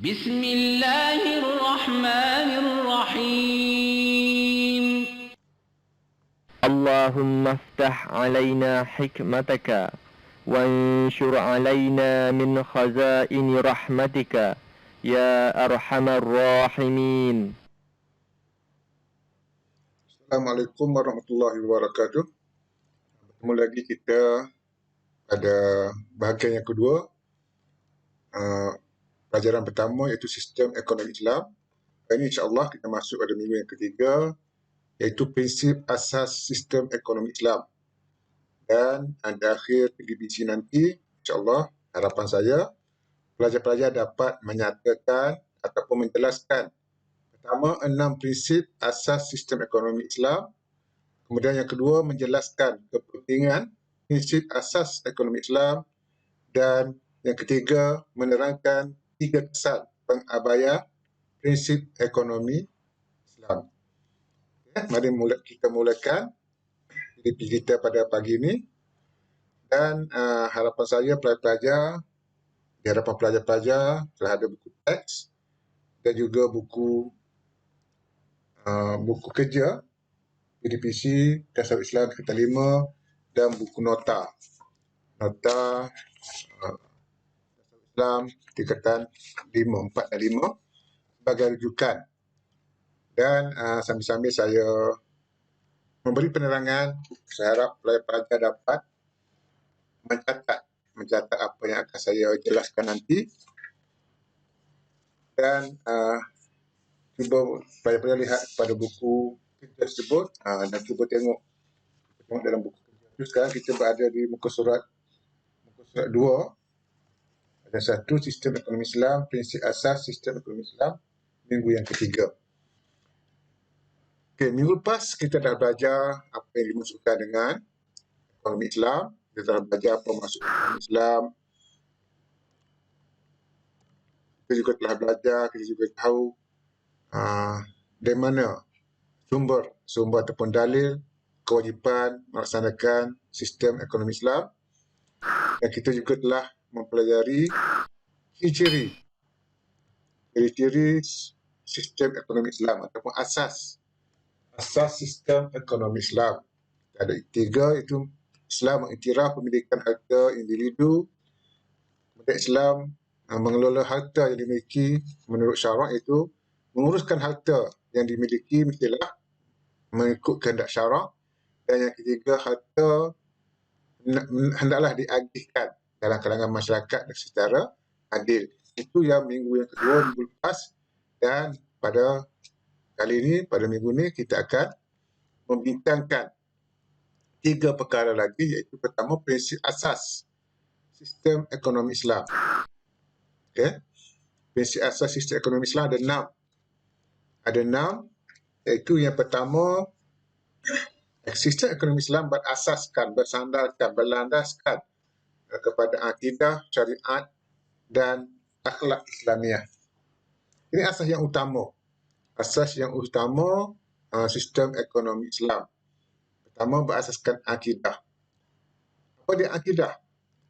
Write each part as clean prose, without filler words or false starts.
بسم الله الرحمن الرحيم اللهم افتح علينا حكمتك وانشر علينا من خزائن رحمتك يا أرحم الراحمين. Assalamualaikum warahmatullahi wabarakatuh. Bertemu lagi kita pada bahagian yang kedua, pelajaran pertama iaitu sistem ekonomi Islam. Hari ini insya-Allah kita masuk pada minggu yang ketiga, iaitu prinsip asas sistem ekonomi Islam. Dan di akhir PDBC nanti, insya-Allah harapan saya pelajar-pelajar dapat menyatakan ataupun menjelaskan pertama 6 prinsip asas sistem ekonomi Islam. Kemudian yang kedua menjelaskan kepentingan prinsip asas ekonomi Islam, dan yang ketiga menerangkan 3 kesan pengabaian prinsip ekonomi Islam. Mari kita mulakan PDP kita pada pagi ini, dan harapan saya di hadapan pelajar-pelajar telah ada buku teks dan juga buku kerja PDPC Dasar Islam tingkatan 5 dan buku nota Dasar Islam tingkatan 5, 4 dan 5 sebagai rujukan. Dan sambil-sambil saya memberi penerangan, saya harap pelajar dapat mencatat apa yang akan saya jelaskan nanti, dan cuba pelajar lihat pada buku kerja tersebut dan cuba tengok dalam buku kerja itu. Sekarang kita berada di muka surat 2. Ada 1 sistem ekonomi Islam, prinsip asas sistem ekonomi Islam, minggu yang ketiga. Okey, minggu lepas kita dah belajar apa yang dimaksudkan dengan ekonomi Islam. Kita telah belajar apa maksud ekonomi Islam. Kita juga telah belajar, kita juga tahu dari mana sumber ataupun dalil kewajipan melaksanakan sistem ekonomi Islam. Dan kita juga telah mempelajari ciri-ciri sistem ekonomi Islam ataupun asas sistem ekonomi Islam. Ada 3, iaitu Islam mengiktiraf pemilikan harta individu. Kemudian Islam mengelola harta yang dimiliki menurut syarak, iaitu menguruskan harta yang dimiliki mestilah mengikut kehendak syarak. Dan yang ketiga, harta hendaklah diagihkan dalam kalangan masyarakat secara adil. Itu yang minggu yang kedua, minggu lepas. Dan pada kali ini, pada minggu ini, kita akan membincangkan 3 perkara lagi, iaitu pertama, prinsip asas sistem ekonomi Islam. Okay? Prinsip asas sistem ekonomi Islam ada 6. Ada 6, iaitu yang pertama, sistem ekonomi Islam berlandaskan kepada akidah, syariat dan akhlak Islamiah. Ini asas yang utama. Sistem ekonomi Islam. Pertama, berasaskan akidah. Apa dia akidah?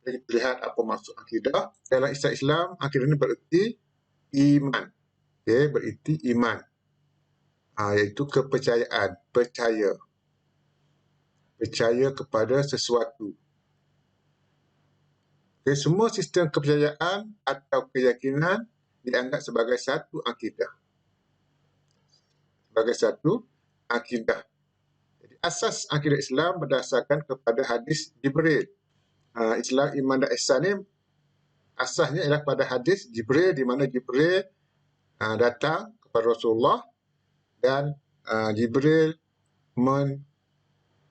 Kita lihat apa maksud akidah. Dalam istilah Islam, akidah ini bererti iman. Okay, bererti iman. Iaitu kepercayaan, percaya kepada sesuatu. Okay, semua sistem kepercayaan atau keyakinan dianggap sebagai satu akidah. Jadi asas akidah Islam berdasarkan kepada hadis Jibril. Islam, iman dan ihsan ini asasnya ialah pada hadis Jibril, di mana Jibril datang kepada Rasulullah, dan Jibril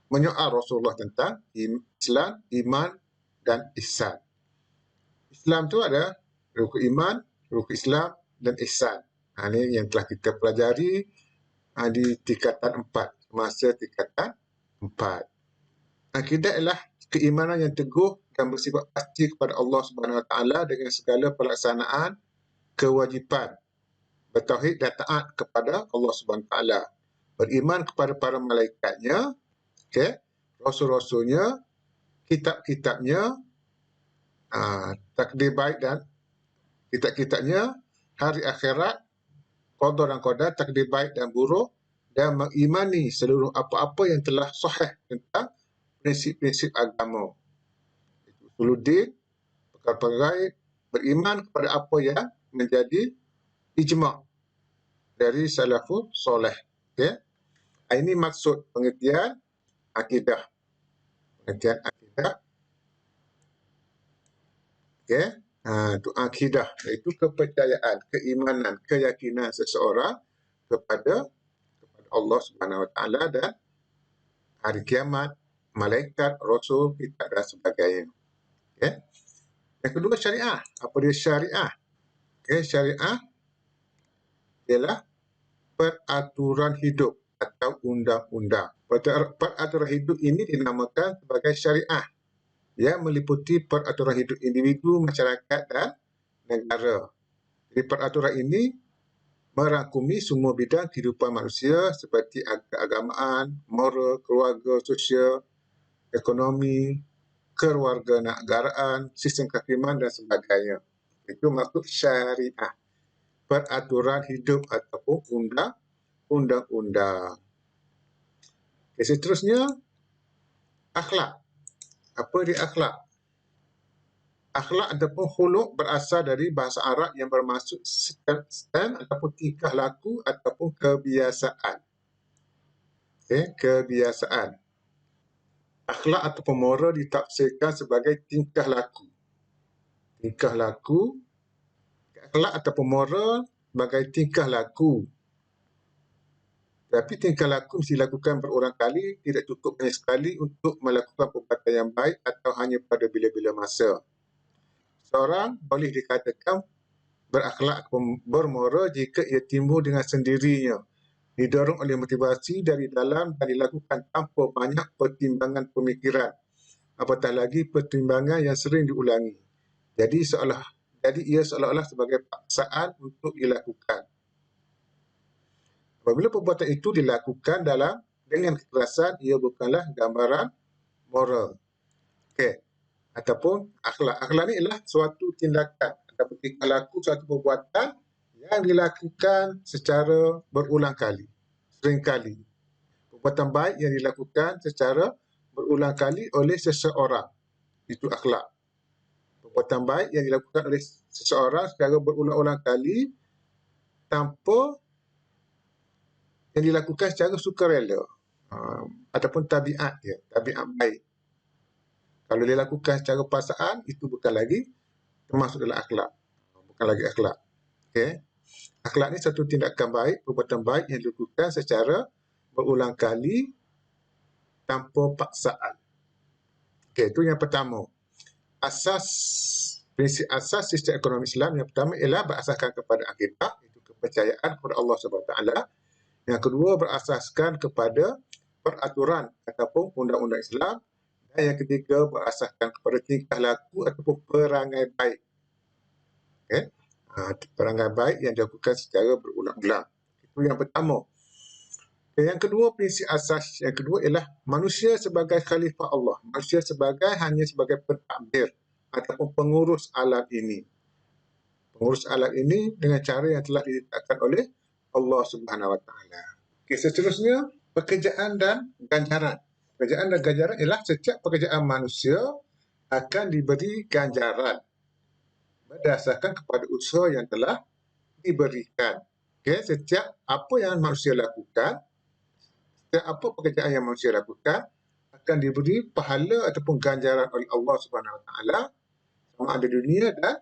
menyoal Rasulullah tentang Islam, iman dan ihsan. Islam tu ada rukun iman, rukun Islam dan ihsan. Ini yang telah kita pelajari di tingkatan 4, masa tingkatan 4. Akidah ialah keimanan yang teguh dan bersifat pasti kepada Allah Subhanahu Wa Taala dengan segala pelaksanaan kewajipan. Bertauhid dan taat kepada Allah Subhanahu Wa Taala. Beriman kepada para malaikatnya, rasul-rasulnya, kitab-kitabnya, takdir baik dan kitab-kitabnya, hari akhirat, qada dan qadar, takdir baik dan buruk, dan mengimani seluruh apa-apa yang telah sahih tentang prinsip-prinsip agama. Usuluddin, perkara gaib, beriman kepada apa yang menjadi ijma' dari salafus soleh. Okay? Ini maksud pengertian akidah. Pengertian akidah. Okay? Itu akidah, iaitu kepercayaan, keimanan, keyakinan seseorang kepada Allah Subhanahu Wa Taala dan hari kiamat, malaikat, rasul, kitab dan sebagainya. Okay? Yang kedua, syariah. Apa dia syariah? Okay, syariah ialah peraturan hidup atau undang-undang. Peraturan hidup ini dinamakan sebagai syariah yang meliputi peraturan hidup individu, masyarakat dan negara. Jadi peraturan ini merangkumi semua bidang kehidupan manusia seperti keagamaan, moral, keluarga, sosial, ekonomi, kewarganegaraan, sistem kehakiman dan sebagainya. Itu maksud syariah. Peraturan hidup ataupun undang-undang. Okay, seterusnya, akhlak. Apa dia akhlak? Akhlak ataupun khuluq berasal dari bahasa Arab yang bermaksud stand ataupun tingkah laku ataupun kebiasaan. Okay, kebiasaan. Akhlak ataupun moral ditafsirkan sebagai tingkah laku. Tingkah laku. Akhlak ataupun moral sebagai tingkah laku. Tapi tingkah laku mesti dilakukan berulang kali, tidak cukup hanya sekali untuk melakukan perbuatan yang baik atau hanya pada bila-bila masa. Seorang boleh dikatakan berakhlak bermoral jika ia timbul dengan sendirinya, didorong oleh motivasi dari dalam dan dilakukan tanpa banyak pertimbangan pemikiran, apatah lagi pertimbangan yang sering diulangi. Jadi ia seolah-olah sebagai paksaan untuk dilakukan. Apabila perbuatan itu dilakukan dengan kekerasan, ia bukanlah gambaran moral. Okey. Ataupun akhlak. Akhlak ni ialah suatu tindakan ataupun tingkah laku, suatu perbuatan yang dilakukan secara berulang kali, sering kali. Perbuatan baik yang dilakukan secara berulang kali oleh seseorang. Itu akhlak. Perbuatan baik yang dilakukan oleh seseorang secara berulang-ulang kali tanpa yang dilakukan secara sukarela ataupun tabiat dia, tabiat baik. Kalau dilakukan secara paksaan, itu bukan lagi termasuk dalam akhlak. Bukan lagi akhlak. Okay. Akhlak ni satu tindakan baik, perbuatan baik yang dilakukan secara berulang kali tanpa paksaan. Okay, itu yang pertama. Prinsip asas sistem ekonomi Islam yang pertama ialah berasaskan kepada akidah, itu kepercayaan kepada Allah SWT. Yang kedua, berasaskan kepada peraturan ataupun undang-undang Islam. Dan yang ketiga, berasaskan kepada tingkah laku ataupun perangai baik. Okay? Perangai baik yang dilakukan secara berulang-ulang. Itu yang pertama. Yang kedua, prinsip asas yang kedua ialah manusia sebagai khalifah Allah. Manusia hanya sebagai pentadbir ataupun pengurus alam ini. Pengurus alam ini dengan cara yang telah ditetapkan oleh Allah Subhanahu Wa Taala. Okey, seterusnya pekerjaan dan ganjaran. Pekerjaan dan ganjaran ialah setiap pekerjaan manusia akan diberi ganjaran berdasarkan kepada usaha yang telah diberikan. Okey, setiap apa yang manusia lakukan, setiap apa pekerjaan yang manusia lakukan akan diberi pahala ataupun ganjaran oleh Allah Subhanahu Wa Taala sama ada dunia dan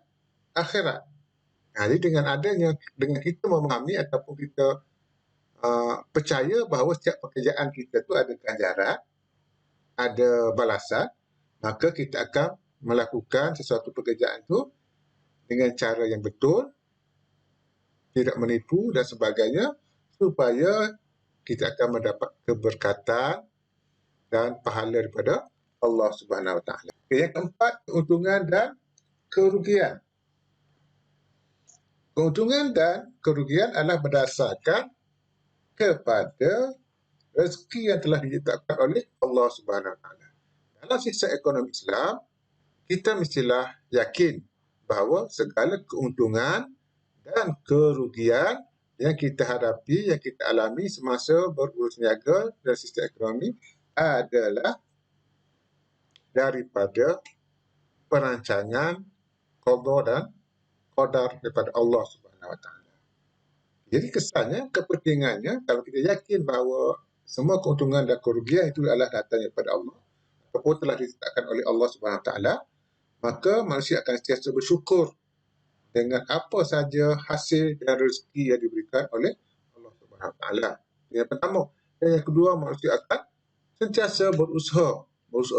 akhirat. Jadi dengan kita memahami ataupun kita percaya bahawa setiap pekerjaan kita tu ada ganjaran, ada balasan, maka kita akan melakukan sesuatu pekerjaan tu dengan cara yang betul, tidak menipu dan sebagainya, supaya kita akan mendapat keberkatan dan pahala daripada Allah Subhanahu Wa Taala. Yang keempat, keuntungan dan kerugian. Keuntungan dan kerugian adalah berdasarkan kepada rezeki yang telah ditetapkan oleh Allah Subhanahu Wa Taala. Dalam sistem ekonomi Islam, kita mestilah yakin bahawa segala keuntungan Dan kerugian yang kita hadapi, yang kita alami semasa berurus niaga dan sistem ekonomi adalah daripada perancangan qada dan qadar daripada Allah Subhanahu Wa Taala. Jadi kesannya, kepentingannya, kalau kita yakin bahawa semua keuntungan dan kerugian itu adalah datang daripada Allah ataupun telah ditetapkan oleh Allah Subhanahu Wa Taala, maka manusia akan sentiasa bersyukur dengan apa saja hasil dan rezeki yang diberikan oleh Allah Subhanahu Wa Taala. Yang pertama. Dan yang kedua, manusia akan sentiasa berusaha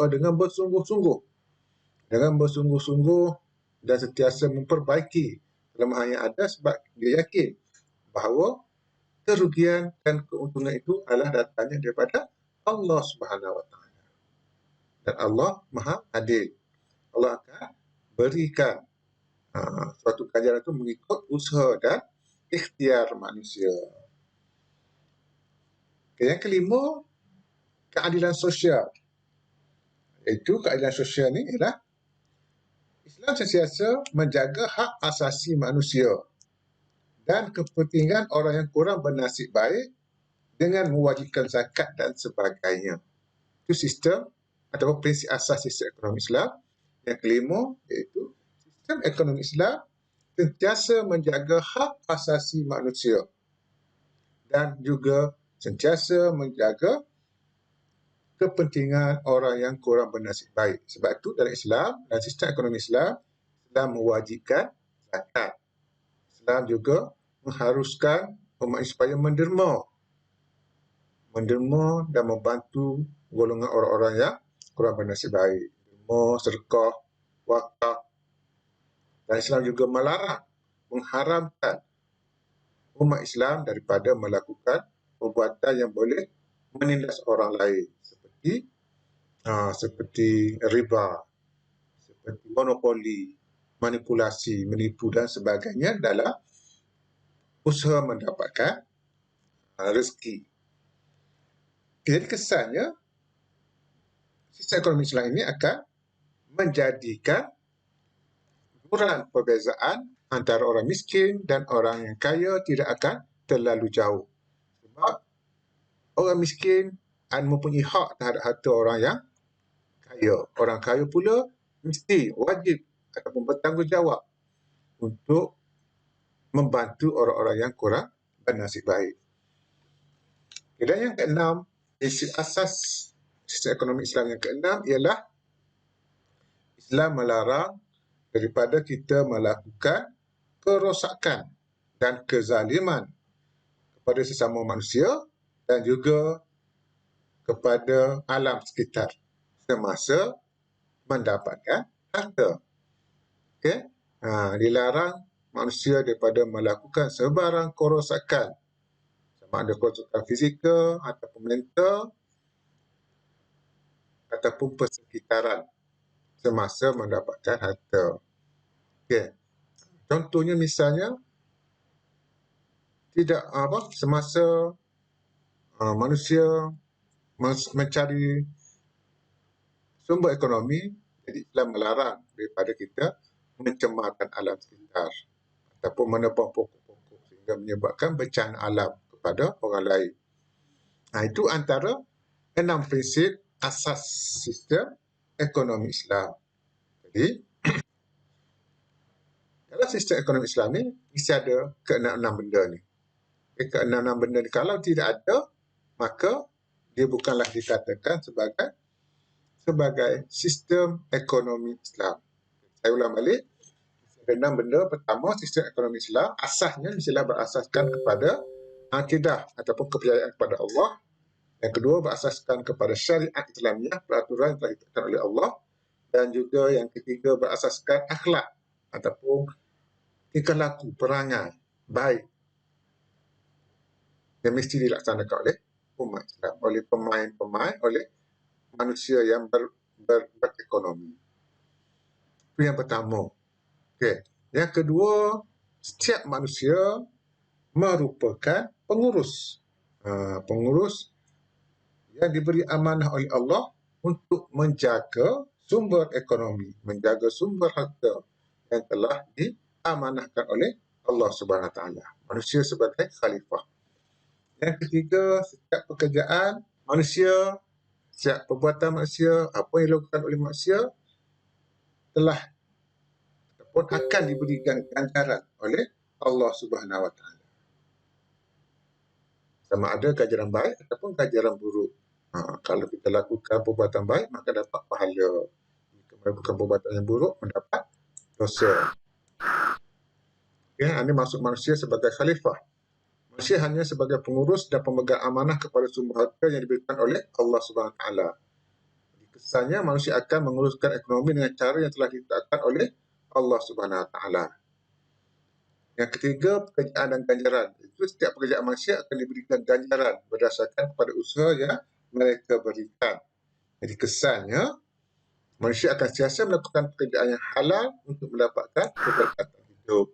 dengan bersungguh-sungguh, dan sentiasa memperbaiki kelemahan yang ada sebab dia yakin bahawa kerugian dan keuntungan itu adalah datangnya daripada Allah Subhanahu Wa Taala. Dan Allah Maha Adil. Allah akan berikan suatu ganjaran itu mengikut usaha dan ikhtiar manusia. Yang kelima, keadilan sosial. Iaitu keadilan sosial ini ialah Islam sentiasa menjaga hak asasi manusia dan kepentingan orang yang kurang bernasib baik dengan mewajibkan zakat dan sebagainya. Itu sistem atau prinsip asas sistem ekonomi Islam. Yang kelima, iaitu sistem ekonomi Islam sentiasa menjaga hak asasi manusia dan juga sentiasa menjaga kepentingan orang yang kurang bernasib baik. Sebab itu dalam Islam dan sistem ekonomi Islam, Islam mewajibkan zakat. Islam juga mengharuskan umat supaya menderma dan membantu golongan orang-orang yang kurang bernasib baik. Derma, sedekah, wakaf. Dan Islam juga melarang, mengharamkan umat Islam daripada melakukan perbuatan yang boleh menindas orang lain seperti riba, seperti monopoli, manipulasi, menipu dan sebagainya dalam usaha mendapatkan rezeki. Jadi kesannya sistem ekonomi Islam ini akan menjadikan ukuran perbezaan antara orang miskin dan orang yang kaya tidak akan terlalu jauh. Sebab orang miskin mempunyai hak terhadap harta orang yang kaya. Orang kaya pula mesti wajib ataupun bertanggungjawab untuk membantu orang-orang yang kurang bernasib baik. Dan yang keenam, prinsip asas sistem ekonomi Islam yang keenam ialah Islam melarang daripada kita melakukan kerosakan dan kezaliman kepada sesama manusia dan juga kepada alam sekitar semasa mendapatkan harta. Okay? Dilarang manusia daripada melakukan sebarang kerosakan, sama ada kerosakan fizikal ataupun mental ataupun persekitaran semasa mendapatkan harta. Okay. Contohnya misalnya, tidak semasa manusia mencari sumber ekonomi, jadi Islam melarang daripada kita mencemarkan alam sekitar ataupun menebang pokok-pokok sehingga menyebabkan bencana alam kepada orang lain. Itu antara 6 prinsip asas sistem ekonomi Islam. Jadi dalam sistem ekonomi Islam ni mesti ada ke-6 benda ni. Ke-6 benda ni kalau tidak ada, maka dia bukanlah dikatakan sebagai sistem ekonomi Islam. Saya ulang balik. Ada 6 benda. Pertama, sistem ekonomi Islam asasnya mestilah berasaskan kepada akidah ataupun kepercayaan kepada Allah. Yang kedua, berasaskan kepada syariat Islamiah, peraturan yang telah ditetapkan oleh Allah. Dan juga yang ketiga, berasaskan akhlak ataupun tingkah laku, perangai baik yang mesti dilaksanakan oleh umat Islam, oleh pemain-pemain, oleh manusia yang berekonomi. Itu yang pertama. Okay. Yang kedua, setiap manusia merupakan pengurus. Pengurus yang diberi amanah oleh Allah untuk menjaga sumber ekonomi, menjaga sumber harta yang telah diamanahkan oleh Allah Subhanahu Wa Taala. Manusia sebagai khalifah. Yang ketiga, setiap pekerjaan manusia, setiap perbuatan manusia, apa yang dilakukan oleh manusia telah ataupun akan diberikan ganjaran oleh Allah Subhanahu Wa Taala. Sama ada ganjaran baik ataupun ganjaran buruk. Kalau kita lakukan perbuatan baik, maka dapat pahala. Jika melakukan perbuatan yang buruk, mendapat dosa. Ini maksud manusia sebagai khalifah. Manusia hanya sebagai pengurus dan pemegang amanah kepada sumber harta yang diberikan oleh Allah Subhanahu Wa Taala. Kesannya manusia akan menguruskan ekonomi dengan cara yang telah ditetapkan oleh Allah Subhanahu Wa Taala. Yang ketiga, pekerjaan dan ganjaran. Itu setiap pekerjaan manusia akan diberikan ganjaran berdasarkan kepada usaha yang mereka berikan. Jadi kesannya, manusia akan sentiasa melakukan pekerjaan yang halal untuk mendapatkan keberkatan hidup.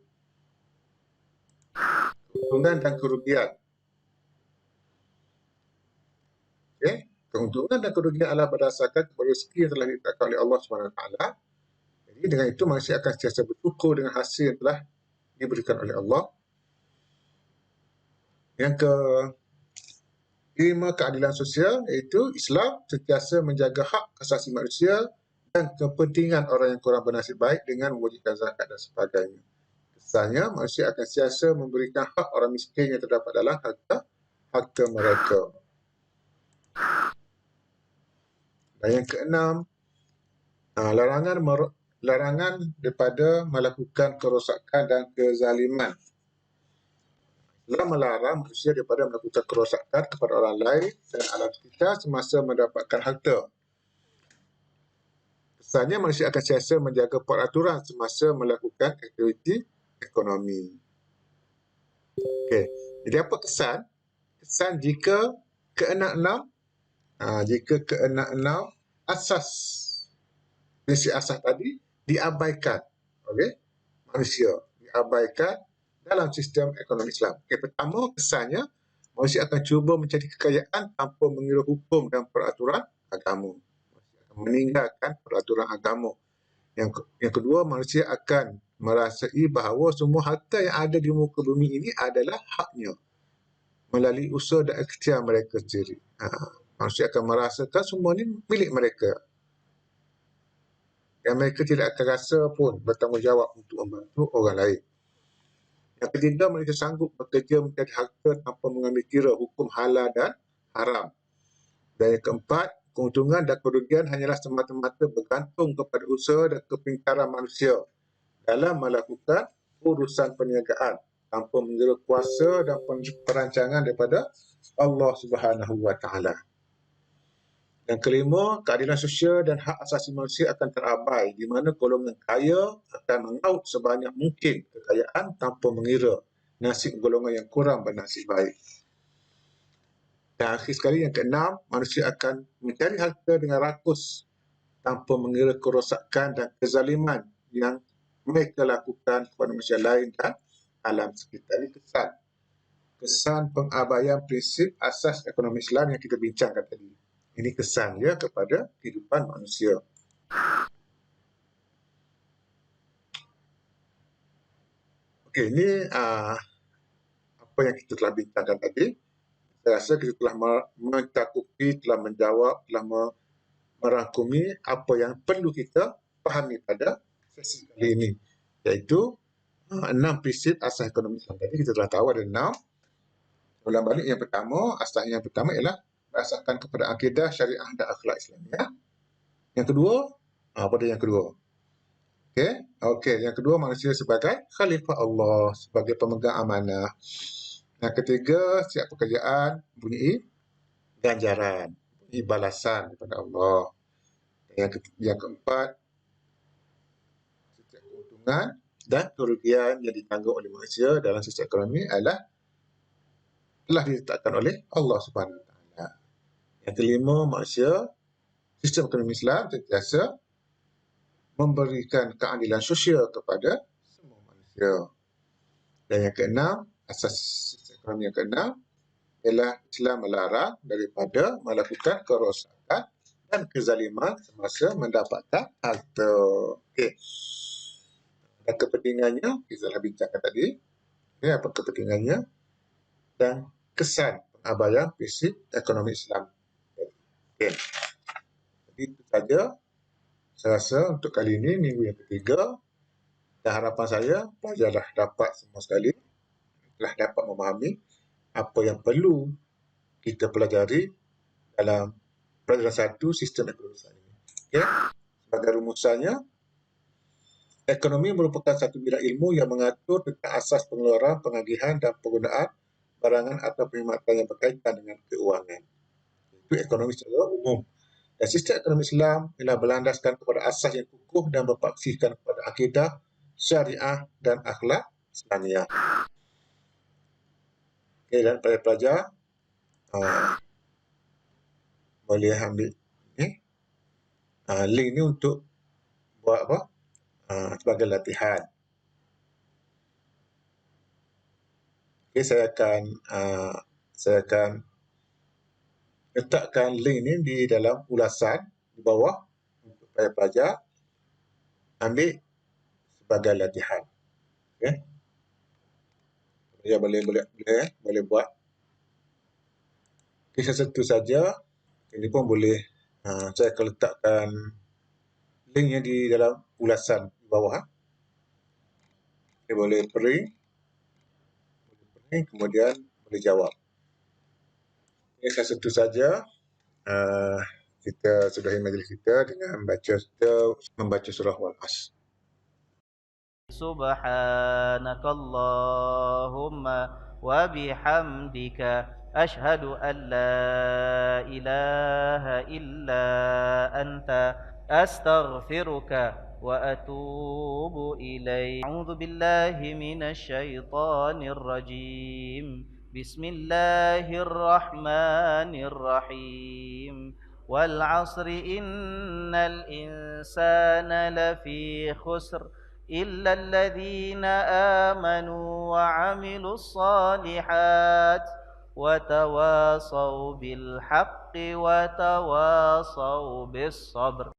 Keuntungan dan kerugian. Keuntungan dan kerugian adalah berdasarkan kepada rezeki yang telah ditetapkan oleh Allah SWT. Jadi dengan itu manusia akan sentiasa bersyukur dengan hasil yang telah diberikan oleh Allah. Yang kelima, keadilan sosial, iaitu Islam sentiasa menjaga hak asasi manusia dan kepentingan orang yang kurang bernasib baik dengan mewujudkan zakat dan sebagainya. Kesannya manusia akan sentiasa memberikan hak orang miskin yang terdapat dalam harta mereka. Dan yang keenam, larangan daripada melakukan kerosakan dan kezaliman. Islam melarang manusia daripada melakukan kerosakan kepada orang lain dan alam sekitar semasa mendapatkan harta. Kesannya manusia akan sentiasa menjaga peraturan semasa melakukan aktiviti ekonomi. Okey, jadi apa kesan? Kesan jika keenam-enam asas prinsip asas tadi diabaikan oleh manusia, diabaikan dalam sistem ekonomi Islam. Pertama, kesannya manusia akan cuba mencari kekayaan tanpa mengira hukum dan peraturan agama. Manusia akan meninggalkan peraturan agama. Yang kedua, manusia akan merasai bahawa semua harta yang ada di muka bumi ini adalah haknya melalui usaha dan ikhtiar mereka sendiri. Manusia akan merasakan semua ini milik mereka. Dan mereka tidak akan rasa pun bertanggungjawab untuk membantu orang lain. Yang ketiga, mereka sanggup bekerja mencari harta tanpa mengambil kira hukum halal dan haram. Dan yang keempat, keuntungan dan kerugian hanyalah semata-mata bergantung kepada usaha dan kepintaran manusia dalam melakukan urusan perniagaan tanpa mengira kuasa dan perancangan daripada Allah Subhanahu Wa Taala. Yang kelima, keadilan sosial dan hak asasi manusia akan terabai di mana golongan kaya akan mengaut sebanyak mungkin kekayaan tanpa mengira nasib golongan yang kurang bernasib baik. Dan akhir sekali, yang keenam, manusia akan mencari harta dengan rakus tanpa mengira kerosakan dan kezaliman yang mereka lakukan kepada manusia lain dan alam sekitar. Ini kesan pengabaian prinsip asas ekonomi Islam yang kita bincangkan tadi. Ini kesan dia kepada kehidupan manusia. Okey, ini apa yang kita telah bincangkan tadi. Saya rasa kita telah mencakupi, telah menjawab, telah merangkumi apa yang perlu kita fahami pada sesi kali ini. Iaitu 6 prinsip asas ekonomi Islam. Tadi kita telah tahu ada 6. Ulang balik, yang pertama, asas yang pertama ialah berdasarkan kepada akidah, syariah dan akhlak Islamiah. Yang kedua, apa dia yang kedua? Okey, yang kedua, manusia sebagai khalifah Allah, sebagai pemegang amanah. Yang ketiga, setiap pekerjaan mempunyai ganjaran, mempunyai balasan daripada Allah. Yang keempat, setiap keuntungan dan kerugian yang ditanggung oleh manusia dalam sistem ekonomi adalah telah ditetapkan oleh Allah Subhanahu Wa Taala. Yang kelima, manusia, sistem ekonomi Islam sentiasa memberikan keadilan sosial kepada semua manusia. Dan yang keenam, asas sistem ekonomi yang keenam ialah Islam melarang daripada melakukan kerosakan dan kezaliman semasa mendapatkan harta. Okey. Dan kepentingannya kita telah bincangkan tadi. Ya, apa kepentingannya dan kesan pengabaian prinsip ekonomi Islam. Okay. Jadi itu saja saya rasa untuk kali ini, minggu yang ketiga. Dan harapan saya, pelajar dah dapat semua sekali, telah dapat memahami apa yang perlu kita pelajari dalam pelajaran 1 sistem ekonomi Islam ini. Okay. Sebagai rumusannya, ekonomi merupakan satu bidang ilmu yang mengatur tentang asas pengeluaran, pengagihan dan penggunaan barangan atau perkhidmatan yang berkaitan dengan keuangan. Itu ekonomi secara umum. Dan sistem ekonomi Islam ialah berlandaskan kepada asas yang kukuh dan berpaksikan kepada akidah, syariah dan akhlak Islamiah. Okay, dan pelajar boleh ambil link ni untuk buat apa? Sebagai latihan. Okay, saya akan letakkan link ni di dalam ulasan di bawah untuk pelajar ambil sebagai latihan. Okay. Ya, boleh buat. Okay, satu saja. Ini pun boleh saya akan letakkan linknya di dalam ulasan di bawah. Okay, boleh print, kemudian boleh jawab. Okay, satu saja. Kita sudahi majlis kita dengan membaca surah Wal-Asr. Subhanakallahumma wa bihamdika ashhadu an la ilaha illa anta astaghfiruka wa atubu ilaik. A'udzu billahi minasy syaithanir rajim. Bismillahirrahmanirrahim. Wal 'asri innal insana lafi khusr إلا الذين آمنوا وعملوا الصالحات وتواصوا بالحق وتواصوا بالصبر.